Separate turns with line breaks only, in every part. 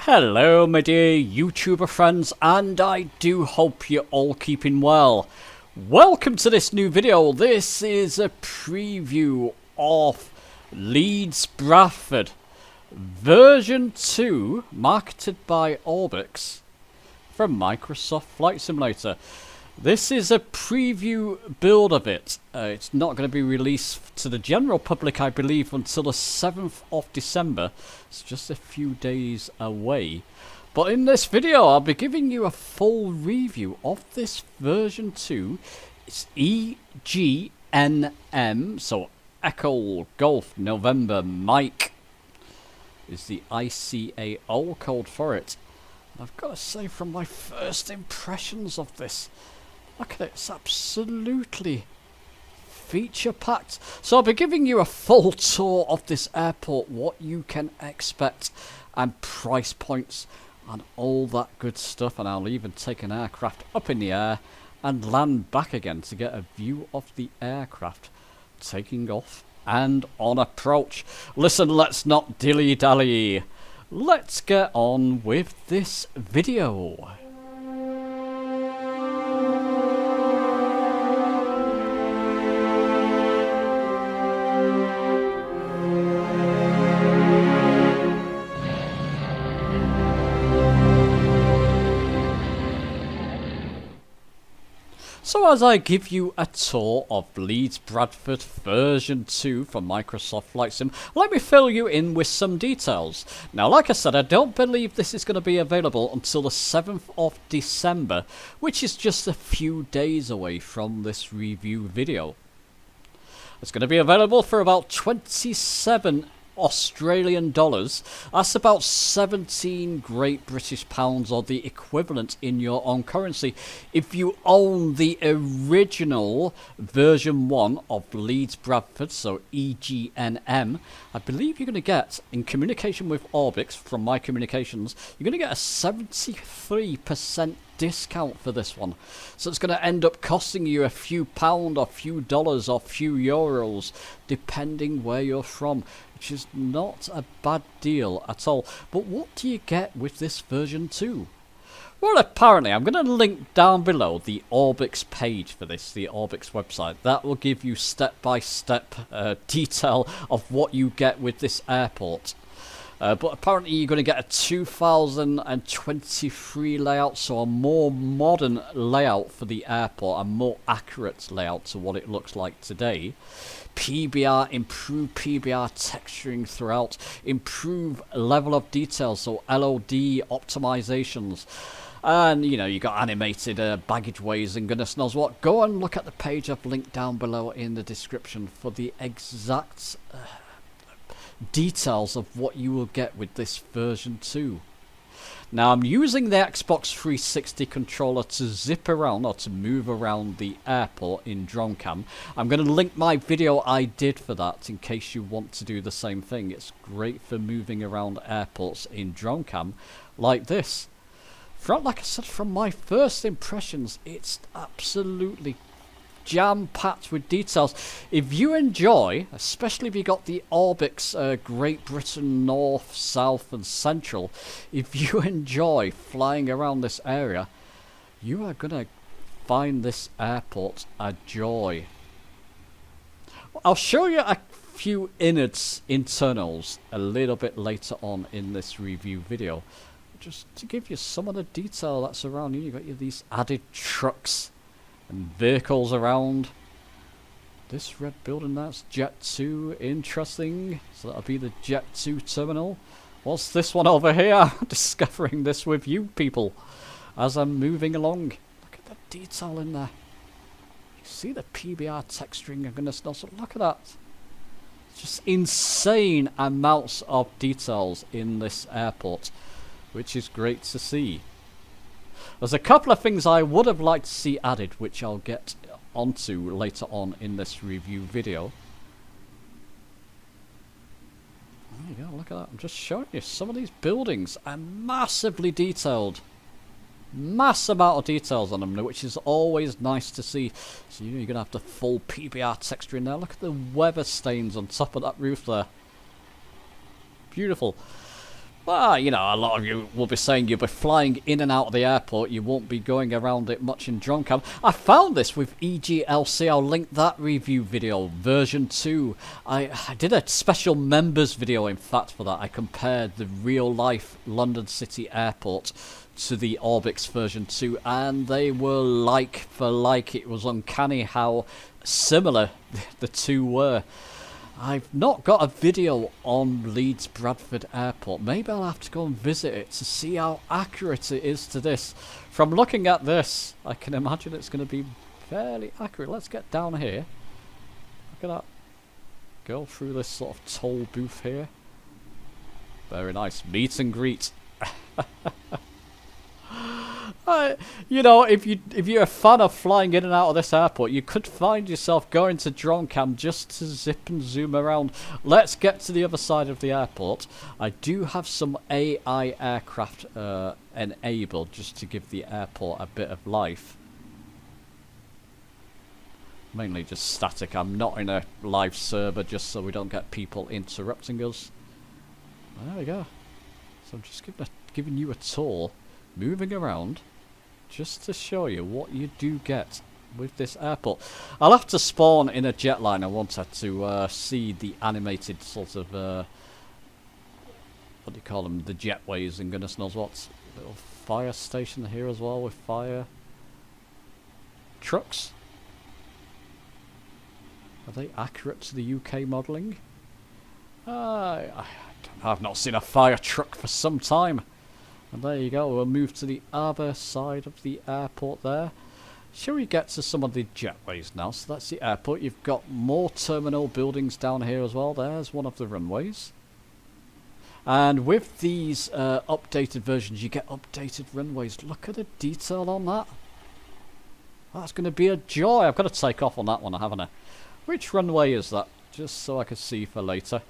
Hello my dear YouTuber friends, and I do hope you're all keeping well. Welcome to this new video. This is a preview of Leeds Bradford version 2 marketed by Orbx from Microsoft Flight Simulator. This is a preview build of it. It's not going to be released to the general public, I believe, until the 7th of December. It's just a few days away. But in this video, I'll be giving you a full review of this version 2. It's EGNM, so Echo Golf November Mike is the ICAO code for it. And I've got to say, from my first impressions of this, look at it, it's absolutely feature-packed. So I'll be giving you a full tour of this airport, what you can expect, and price points, and all that good stuff. And I'll even take an aircraft up in the air and land back again to get a view of the aircraft taking off and on approach. Listen, let's not dilly-dally. Let's get on with this video. So as I give you a tour of Leeds Bradford version 2 from Microsoft Flight Sim, let me fill you in with some details. Now, like I said, I don't believe this is going to be available until the 7th of December, which is just a few days away from this review video. It's going to be available for about 27 Australian dollars. That's about 17 Great British pounds, or the equivalent in your own currency, if you own the original version 1 of Leeds Bradford, so EGNM. I believe you're going to get, in communication with Orbx from my communications, you're going to get a 73% discount for this one. So it's going to end up costing you a few pound or few dollars or few euros, depending where you're from, which is not a bad deal at all. But what do you get with this version 2? Well, apparently, I'm going to link down below the Orbx page for this, the Orbx website. That will give you step-by-step detail of what you get with this airport. But apparently you're going to get a 2023 layout, so a more modern layout for the airport, a more accurate layout to what it looks like today. PBR, improved PBR texturing throughout, improved level of detail, so LOD optimizations. And, you know, you got animated baggage ways and goodness knows what. Go and look at the page I've linked down below in the description for the exact details of what you will get with this version 2. Now, I'm using the Xbox 360 controller to zip around, or to move around the airport in drone cam. I'm going to link my video I did for that in case you want to do the same thing. It's great for moving around airports in drone cam like this. Like I said, from my first impressions, it's absolutely jam-packed with details. If you enjoy, especially if you got the Orbx Great Britain North, South and Central, if you enjoy flying around this area, you are going to find this airport a joy. I'll show you a few internals a little bit later on in this review video, just to give you some of the detail that's around you. You've got these added trucks and vehicles around. This red building, that's Jet 2, interesting. So that'll be the Jet 2 terminal. What's this one over here? Discovering this with you people as I'm moving along. Look at the detail in there. You see the PBR texturing, and goodness knows, look at that. Just insane amounts of details in this airport, which is great to see. There's a couple of things I would have liked to see added, which I'll get onto later on in this review video. There you go, look at that. I'm just showing you some of these buildings are massively detailed. Mass amount of details on them, which is always nice to see. So you're going to have the full PBR texture in there. Look at the weather stains on top of that roof there. Beautiful. Well, you know, a lot of you will be saying you'll be flying in and out of the airport. You won't be going around it much in Droncam. I found this with EGLC. I'll link that review video, version 2. I did a special members video, in fact, for that. I compared the real-life London City Airport to the Orbx version 2, and they were like for like. It was uncanny how similar the two were. I've not got a video on Leeds Bradford Airport. Maybe I'll have to go and visit it to see how accurate it is to this. From looking at this, I can imagine it's going to be fairly accurate. Let's get down here. Look at that. Go through this sort of toll booth here. Very nice. Meet and greet. You know, if you're a fan of flying in and out of this airport, you could find yourself going to Droncam just to zip and zoom around. Let's get to the other side of the airport. I do have some AI aircraft enabled just to give the airport a bit of life. Mainly just static. I'm not in a live server just so we don't get people interrupting us. There we go. So I'm just giving you a tour, moving around, just to show you what you do get with this airport. I'll have to spawn in a jetliner once to see the animated sort of, what do you call them, the jetways and goodness knows what. Little fire station here as well with fire trucks. Are they accurate to the UK modelling? I've not seen a fire truck for some time. And there you go, we'll move to the other side of the airport there. Shall we get to some of the jetways now? So that's the airport. You've got more terminal buildings down here as well. There's one of the runways. And with these updated versions, you get updated runways. Look at the detail on that. That's going to be a joy. I've got to take off on that one, haven't I? Which runway is that? Just so I can see for later.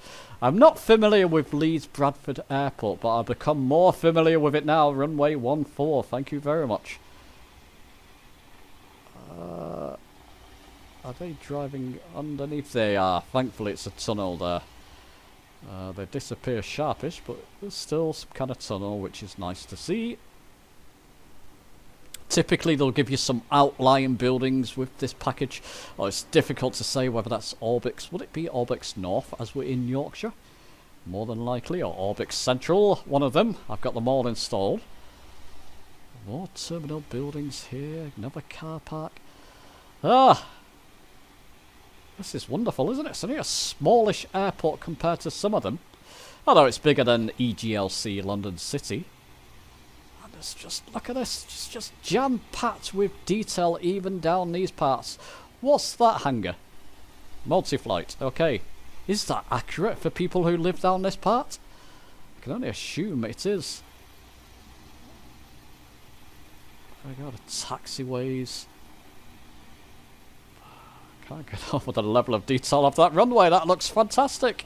I'm not familiar with Leeds Bradford Airport, but I've become more familiar with it now. Runway 14. Thank you very much. Are they driving underneath? They are. Thankfully, it's a tunnel there. They disappear sharpish, but there's still some kind of tunnel, which is nice to see. Typically, they'll give you some outlying buildings with this package. Oh, it's difficult to say whether that's Orbx. Would it be Orbx North, as we're in Yorkshire? More than likely, or Orbx Central, one of them. I've got them all installed. More terminal buildings here. Another car park. Ah! This is wonderful, isn't it? It's only a smallish airport compared to some of them. Although it's bigger than EGLC London City. Just look at this, it's just jam-packed with detail even down these parts. What's that hangar? Multi-flight, okay. Is that accurate for people who live down this part? I can only assume it is. There we go, the taxiways. Can't get off with the level of detail of that runway, that looks fantastic.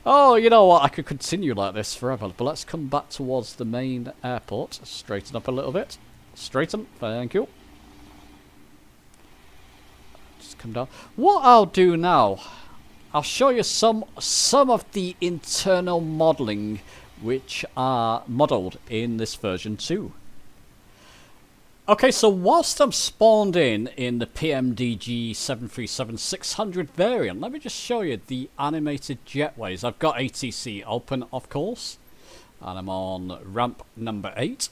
Oh, you know what, I could continue like this forever, but let's come back towards the main airport. Straighten up a little bit. Straighten, thank you. Just come down. What I'll do now, I'll show you some of the internal modelling which are modelled in this version 2. Okay, so whilst I'm spawned in the PMDG 737-600 variant, let me just show you the animated jetways. I've got ATC open, of course, and I'm on ramp number 8.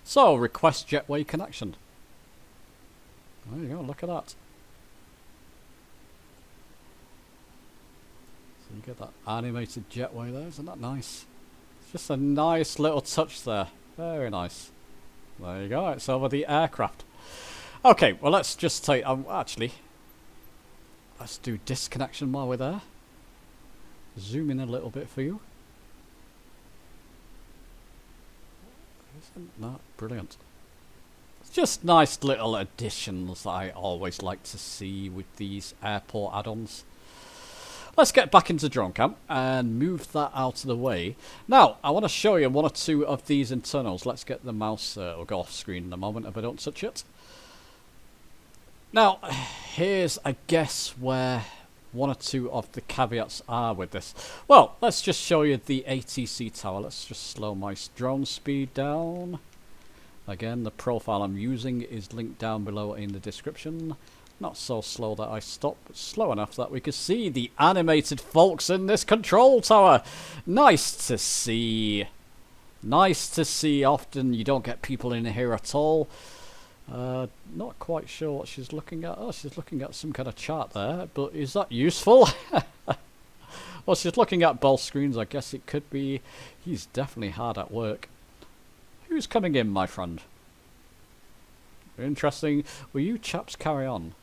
So, request jetway connection. There you go, look at that. So you get that animated jetway there, isn't that nice? It's just a nice little touch there, very nice. There you go, it's over the aircraft. Okay, well let's just take, actually, let's do disconnection while we're there. Zoom in a little bit for you. Isn't that brilliant? It's just nice little additions that I always like to see with these airport add-ons. Let's get back into Droncam and move that out of the way. Now, I want to show you one or two of these internals. Let's get the mouse, will go off screen in a moment if I don't touch it. Now, here's, I guess, where one or two of the caveats are with this. Well, let's just show you the ATC tower. Let's just slow my drone speed down. Again, the profile I'm using is linked down below in the description. Not so slow that I stop, but slow enough that we can see the animated folks in this control tower. Nice to see. Nice to see. Often you don't get people in here at all. Not quite sure what she's looking at. Oh, she's looking at some kind of chart there, but is that useful? Well, she's looking at both screens. I guess it could be. He's definitely hard at work. Who's coming in, my friend? Interesting. Will you chaps carry on?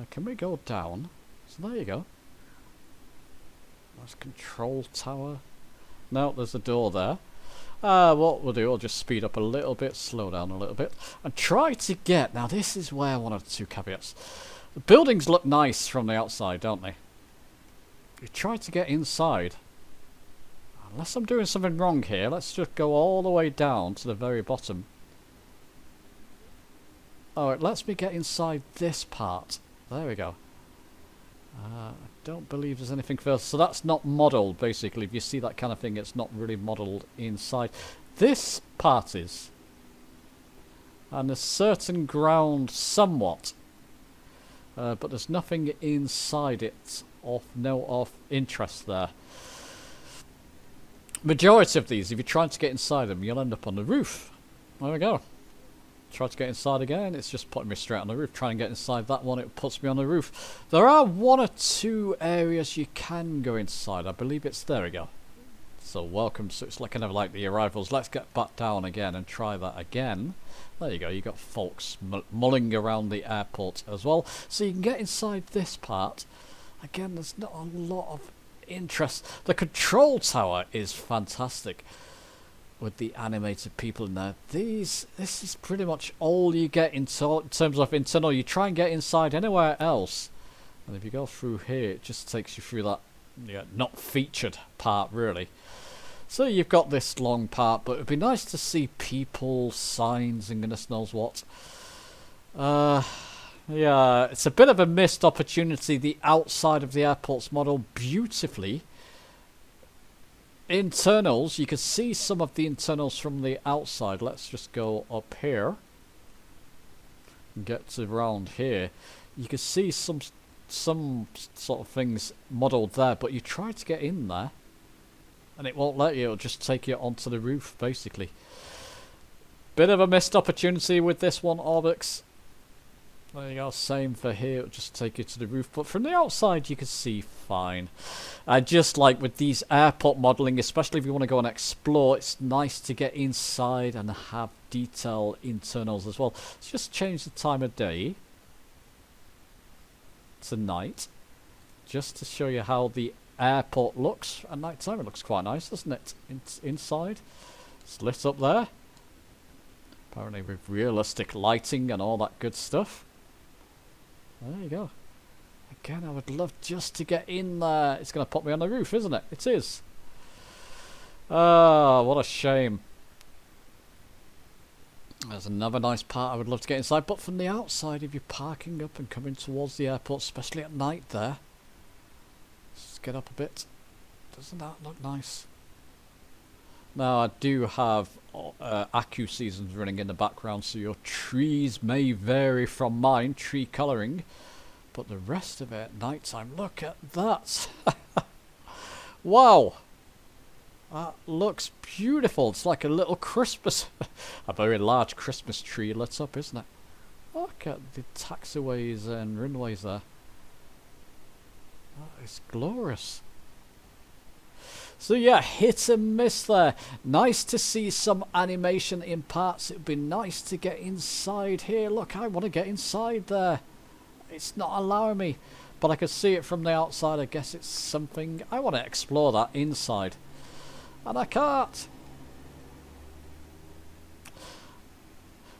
Can we go down? So there you go. That's control tower. No, there's a door there. What we'll do, we'll just speed up a little bit, slow down a little bit, and try to get... Now this is where one or two caveats. The buildings look nice from the outside, don't they? You try to get inside. Unless I'm doing something wrong here, let's just go all the way down to the very bottom. Oh, it lets me get inside this part. There we go. I don't believe there's anything further. So that's not modelled, basically. If you see that kind of thing, it's not really modelled inside. This part is. And there's certain ground somewhat. But there's nothing inside it of interest there. Majority of these, if you're trying to get inside them, you'll end up on the roof. There we go. Try to get inside again, it's just putting me straight on the roof. Try and get inside that one, it puts me on the roof. There are one or two areas you can go inside. I believe it's, there we go. So welcome, so it's like kind of like the arrivals. Let's get back down again and try that again. There you go, you got folks mulling around the airport as well. So you can get inside this part. Again, there's not a lot of interest. The control tower is fantastic. With the animated people in there. This is pretty much all you get in terms of internal. You try and get inside anywhere else, and if you go through here, it just takes you through that not featured part, really. So you've got this long part, but it'd be nice to see people, signs, and goodness knows what. Yeah, it's a bit of a missed opportunity. The outside of the airport's modelled beautifully. Internals, you can see some of the internals from the outside. Let's just go up here and get to around here. You can see some sort of things modelled there, but you try to get in there and it won't let you. It'll just take you onto the roof, basically. Bit of a missed opportunity with this one, Orbx. There you go, same for here, it'll just take you to the roof, but from the outside you can see fine. Just like with these airport modelling, especially if you want to go and explore, it's nice to get inside and have detailed internals as well. Let's just change the time of day to night, just to show you how the airport looks. At night time it looks quite nice, doesn't it? Inside, it's lit up there. Apparently with realistic lighting and all that good stuff. There you go. Again, I would love just to get in there. It's going to put me on the roof, isn't it? It is. Oh, what a shame. There's another nice part I would love to get inside. But from the outside, if you're parking up and coming towards the airport, especially at night there. Let's get up a bit. Doesn't that look nice? Now, I do have Accu seasons running in the background, so your trees may vary from mine, tree colouring. But the rest of it at night time, look at that! Wow! That looks beautiful. It's like a little Christmas, a very large Christmas tree lit up, isn't it? Look at the taxiways and runways there. That is glorious. So yeah, hit and miss there. Nice to see some animation in parts. It would be nice to get inside here. Look, I want to get inside there. It's not allowing me. But I can see it from the outside. I guess it's something. I want to explore that inside. And I can't.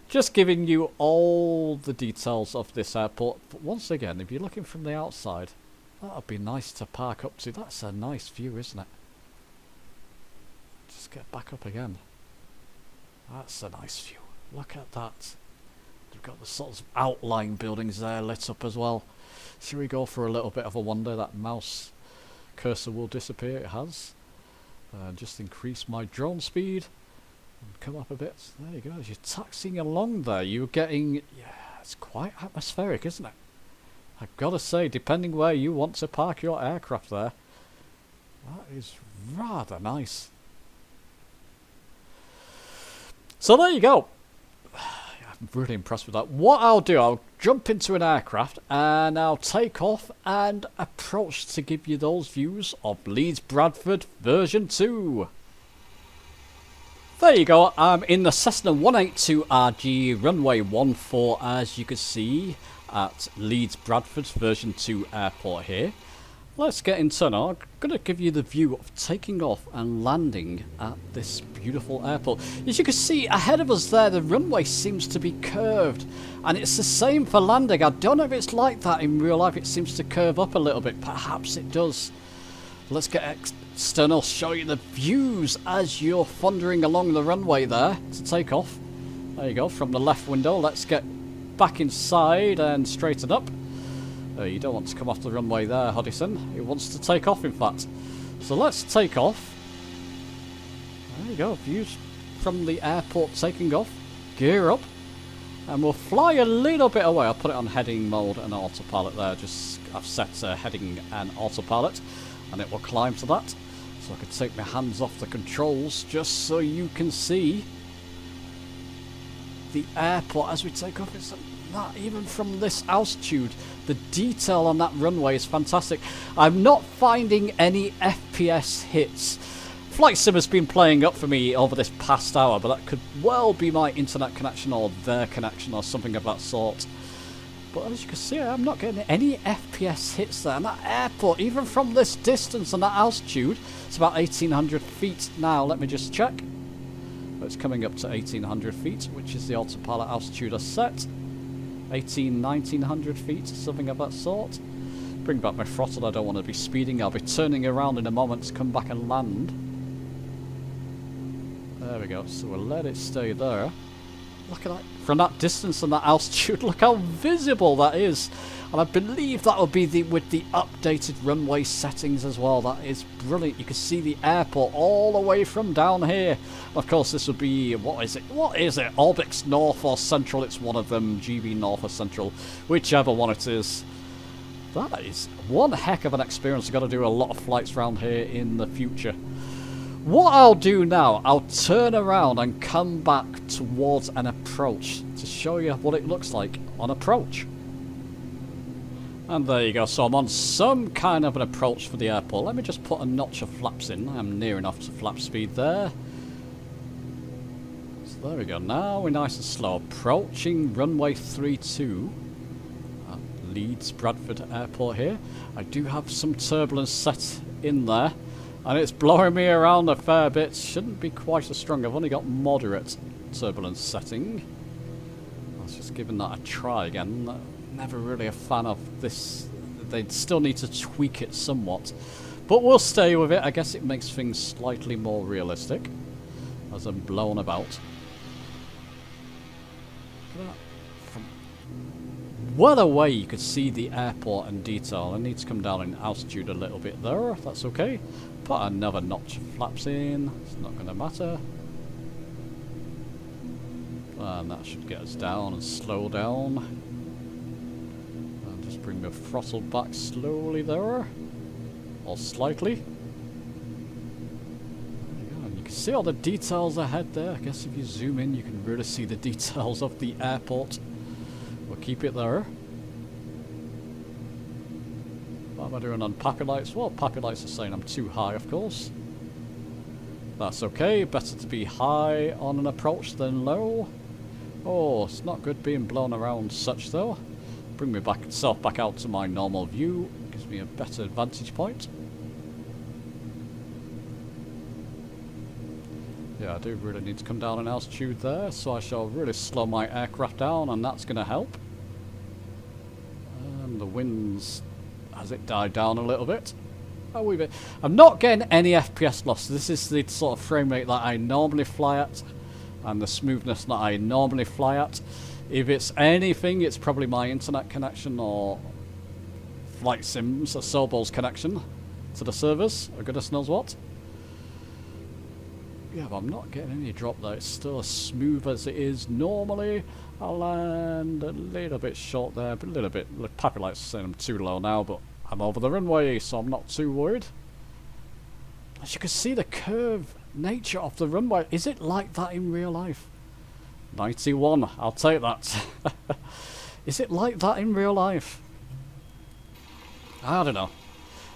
Just giving you all the details of this airport. But once again, if you're looking from the outside, that would be nice to park up to. That's a nice view, isn't it? Just get back up again. That's a nice view. Look at that. You've got the sort of outlying buildings there lit up as well. Should we go for a little bit of a wonder? That mouse cursor will disappear. It has. Just increase my drone speed. And come up a bit. There you go. As you're taxiing along there, you're getting... Yeah, it's quite atmospheric, isn't it? I've got to say, depending where you want to park your aircraft there, that is rather nice. So there you go. I'm really impressed with that. What I'll do, I'll jump into an aircraft and I'll take off and approach to give you those views of Leeds Bradford version 2. There you go. I'm in the Cessna 182RG runway 14, as you can see, at Leeds Bradford version 2 airport here. Let's get internal. I'm going to give you the view of taking off and landing at this beautiful airport. As you can see ahead of us there, the runway seems to be curved. And it's the same for landing. I don't know if it's like that in real life. It seems to curve up a little bit. Perhaps it does. Let's get external, show you the views as you're thundering along the runway there to take off. There you go, from the left window. Let's get back inside and straighten up. You don't want to come off the runway there, Hodgson. It wants to take off, in fact. So let's take off. There you go, views from the airport taking off. Gear up. And we'll fly a little bit away. I'll put it on heading mode and autopilot there. I've set heading and autopilot. And it will climb to that. So I can take my hands off the controls just so you can see the airport as we take off. It's not even from this altitude. The detail on that runway is fantastic. I'm not finding any FPS hits. Flight Sim has been playing up for me over this past hour, but that could well be my internet connection or their connection or something of that sort. But as you can see, I'm not getting any FPS hits there. And that airport, even from this distance and that altitude, it's about 1,800 feet now. Let me just check. It's coming up to 1,800 feet, which is the autopilot altitude I set. 1,900 feet, something of that sort. Bring back my throttle, I don't want to be speeding. I'll be turning around in a moment to come back and land. There we go, so we'll let it stay there. Look at that, from that distance and that altitude, look how visible that is. And I believe that will be with the updated runway settings as well. That is brilliant. You can see the airport all the way from down here. Of course, this would be, what is it? Orbx North or Central? It's one of them, GB North or Central, whichever one it is. That is one heck of an experience. I've got to do a lot of flights around here in the future. What I'll do now, I'll turn around and come back towards an approach to show you what it looks like on approach. And there you go, so I'm on some kind of an approach for the airport. Let me just put a notch of flaps in. I'm near enough to flap speed there. So there we go, now we're nice and slow. Approaching runway 32 at Leeds Bradford Airport here. I do have some turbulence set in there. And it's blowing me around a fair bit. Shouldn't be quite as strong. I've only got moderate turbulence setting. Let's just give that a try again. Never really a fan of this. They'd still need to tweak it somewhat. But we'll stay with it. I guess it makes things slightly more realistic as I'm blown about. From well away you could see the airport in detail. I need to come down in altitude a little bit there. That's okay. Put another notch of flaps in. It's not going to matter. And that should get us down and slow down. Bring the throttle back slowly there, or slightly. And you can see all the details ahead there. I guess if you zoom in, you can really see the details of the airport. We'll keep it there. What am I doing on Pappy Lights? Well, Pappy Lights are saying I'm too high, of course. That's okay. Better to be high on an approach than low. Oh, it's not good being blown around such though. Bring me back out to my normal view. Gives me a better vantage point. Yeah, I do really need to come down in altitude there, so I shall really slow my aircraft down, and that's going to help. And the winds, as it died down a little bit. A wee bit. I'm not getting any FPS loss. This is the sort of frame rate that I normally fly at, and the smoothness that I normally fly at. If it's anything, it's probably my internet connection or flight sims, a Sobo's connection to the servers, or goodness knows what. Yeah, but I'm not getting any drop there. It's still as smooth as it is normally. I'll land a little bit short there, but a little bit. Look, Pappy likes to say I'm too low now, but I'm over the runway, so I'm not too worried. As you can see, the curved nature of the runway. Is it like that in real life? 91, I'll take that. Is it like that in real life? I don't know.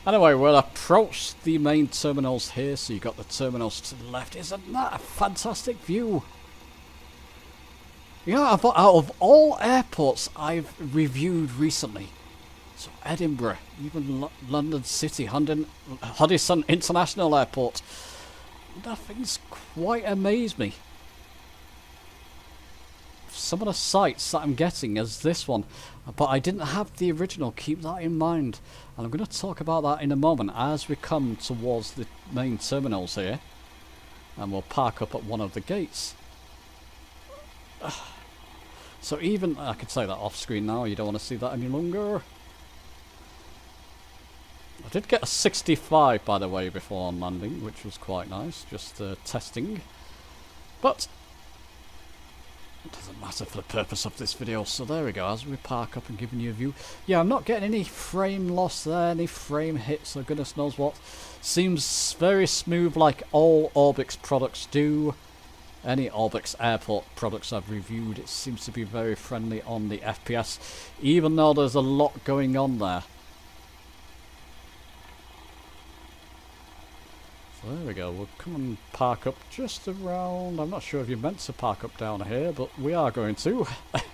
Anyway, we'll approach the main terminals here. So you've got the terminals to the left. Isn't that a fantastic view? Yeah, out of all airports I've reviewed recently, so Edinburgh, even London City, Huddison International Airport, nothing's quite amazed me. Some of the sights that I'm getting is this one, but I didn't have the original, keep that in mind. And I'm going to talk about that in a moment as we come towards the main terminals here. And we'll park up at one of the gates. So even, I could say that off screen now, you don't want to see that any longer. I did get a 65 by the way before on landing, which was quite nice, just testing. But it doesn't matter for the purpose of this video. So there we go, as we park up and giving you a view. Yeah, I'm not getting any frame loss there, any frame hits or goodness knows what. Seems very smooth like all Orbx products do. Any Orbx airport products I've reviewed, it seems to be very friendly on the FPS, even though there's a lot going on there. So there we go, we'll come and park up just around, I'm not sure if you're meant to park up down here, but we are going to,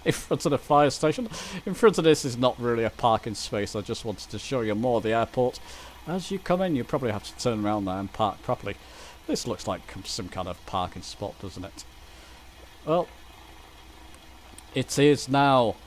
in front of the fire station. In front of this is not really a parking space, I just wanted to show you more of the airport. As you come in, you probably have to turn around there and park properly. This looks like some kind of parking spot, doesn't it? Well, it is now.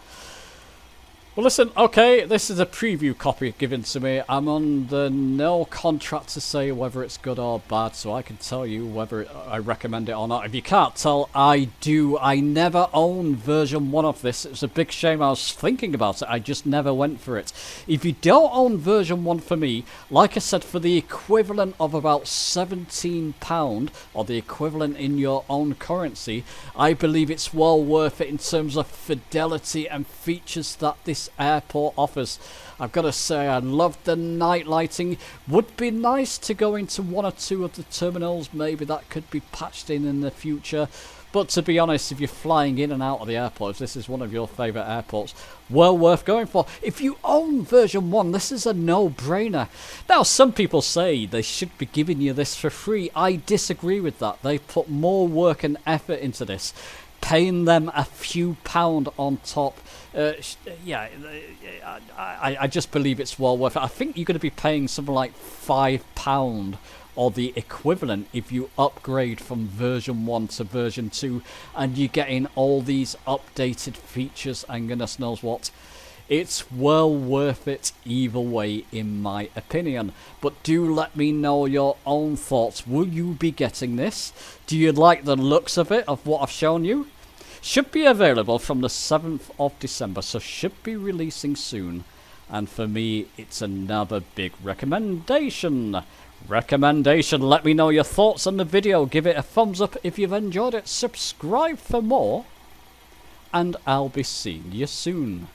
Well, listen, okay, this is a preview copy given to me. I'm under no contract to say whether it's good or bad, so I can tell you whether I recommend it or not. If you can't tell, I do. I never owned version 1 of this. It was a big shame. I was thinking about it. I just never went for it. If you don't own version 1 for me, like I said, for the equivalent of about £17, or the equivalent in your own currency, I believe it's well worth it in terms of fidelity and features that this airport offers. I've got to say, I love the night lighting. Would be nice to go into one or two of the terminals. Maybe that could be patched in the future. But to be honest, if you're flying in and out of the airport, if this is one of your favourite airports, well worth going for. If you own version 1, this is a no-brainer. Now, some people say they should be giving you this for free. I disagree with that. They put more work and effort into this. Paying them a few pound on top, yeah, I just believe it's well worth it. I think you're going to be paying something like £5 or the equivalent if you upgrade from version 1 to version 2, and you're getting all these updated features and goodness knows what. It's well worth it either way, in my opinion. But do let me know your own thoughts. Will you be getting this? Do you like the looks of it, of what I've shown you? Should be available from the 7th of December, so should be releasing soon. And for me, it's another big recommendation. Let me know your thoughts on the video. Give it a thumbs up if you've enjoyed it. Subscribe for more. And I'll be seeing you soon.